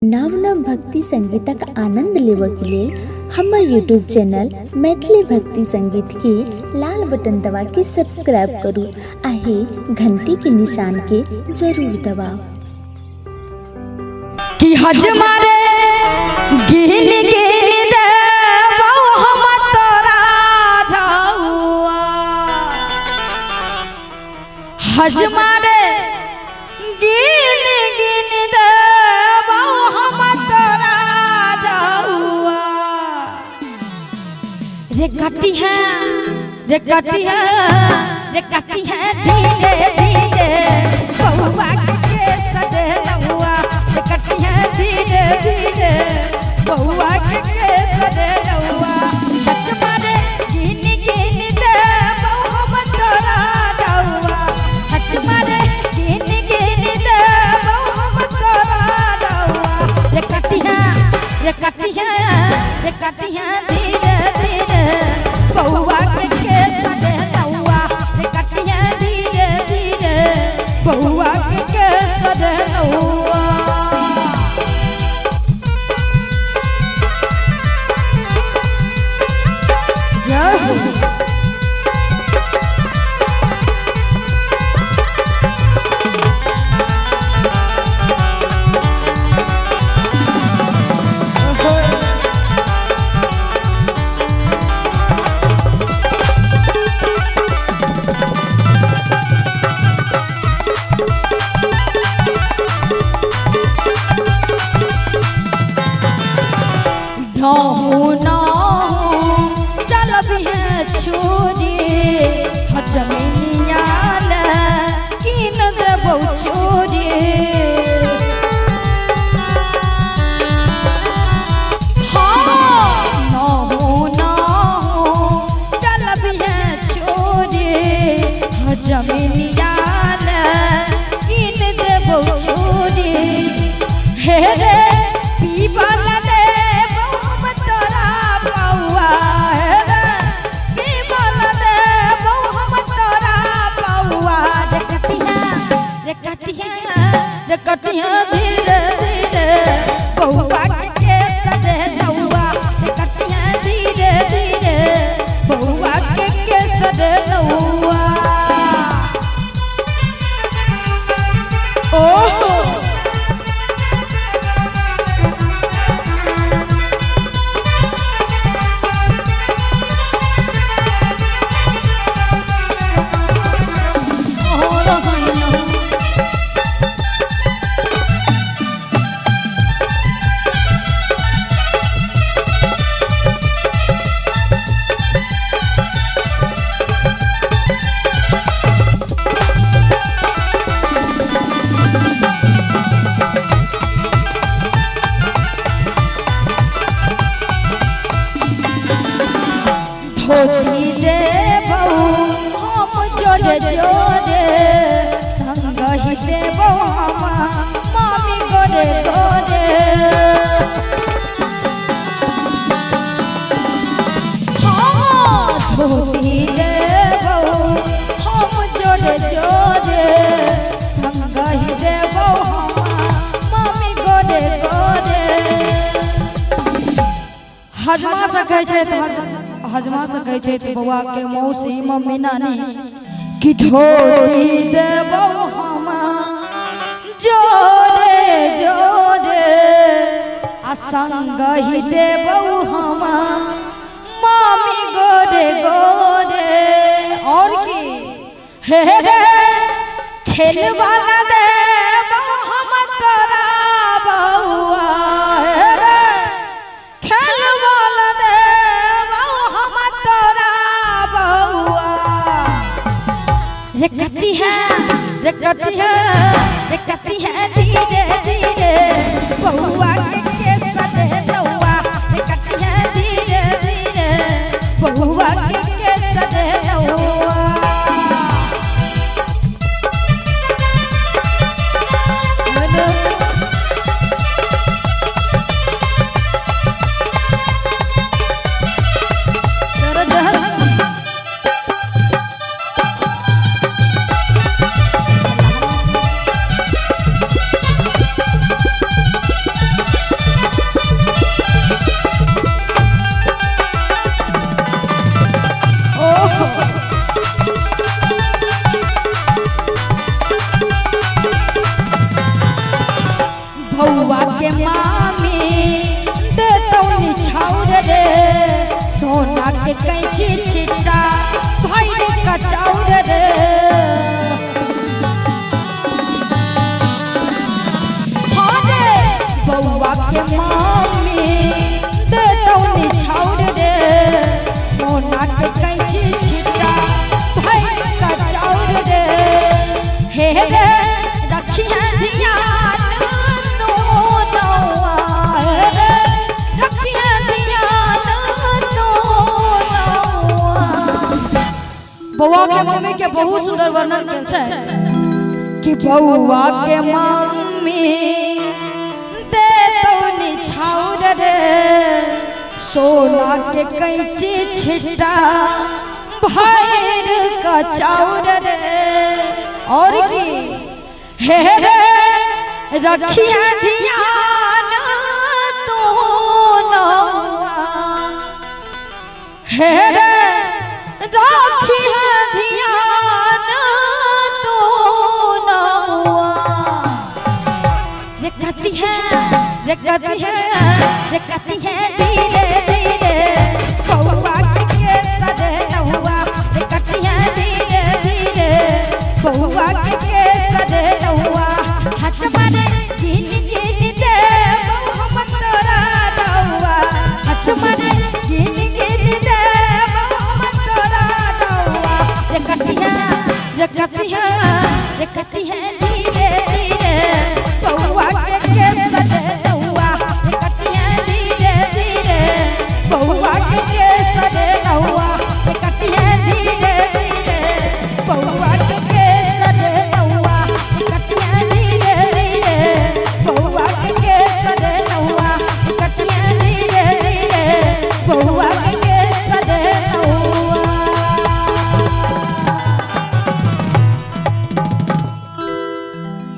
नव नव भक्ति संगीतक आनंद लेबऽ के लेल हमर यूट्यूब चैनल मैथिली भक्ति संगीत के लाल बटन दबा के सब्सक्राइब करू आ घंटी के निशान के जरूर दबाओ। कि हजमारे गिन गिन देबौ हम तोरा धौआ हजमारे गिन गिन देबौ हम तोरा धौआ रे कटी है धीरे धीरे बउआ के सजनौआ धीरे धीरे बउआ के सजनौआ हजमारे गिन गिन देबौ हम तोरा धौआ हजमारे गिन गिन देबौ हम तोरा धौआ रे कटिया धीरे धीरे बउआ के सजनौआ रे कटिया धीरे धीरे बउआ के सजनौआ। चल भी छोरी जमीनिया कीन देबौ छोरी चल भी छोरी जमीनिया कीन देबौ छोरी हे रे पीबल कटिया धीरे धीरे बउआ के सजनौआ कटिया धीरे धीरे बउआ के सजनौआ। ओहो धोती देबौ हम जोरे जोरे संगहि देबौ हम मामी गोरे गोरे धोती देबौ हम जोरे जोरे संगहि देबौ हम मामी गोरे गोरे हजमा सकै छै हजमा सकै छै बउआ के मौसी मम्मी नानी कि धोती देबौ हम जोरे जोरे आ संगहि देबौ हम मामी गोरे गोरे और की हे रे खेल वाला देबौ हम तोरा बउआ हे रे खेल वाला कटी है धीरे धीरे बउआ के सजनौआ कटी है धीरे धीरे बउआ के सजनौआ। बउआ के मामी दे तौनी छाउर रे सोना के कैंची छिटा भाई रे कचौर रे बउआ के मामी दे तौनी छाउर रे सोना के कैंची छिटा भाई कचौर रे हे रे रखिया ध्यान तो नौआ रे रखिया ध्यान तो नौआ। बउआ के मम्मी के बहुत सुंदर वर्णन करै छै कि बउआ के मम्मी छाउर रे सोना के कैंची छिटा भैर कचौर रे और की हे रे रखिया ध्यान तो नौआ हे रे रखिया ध्यान तो नौआ रे कहती है रे कहती है रे कहती है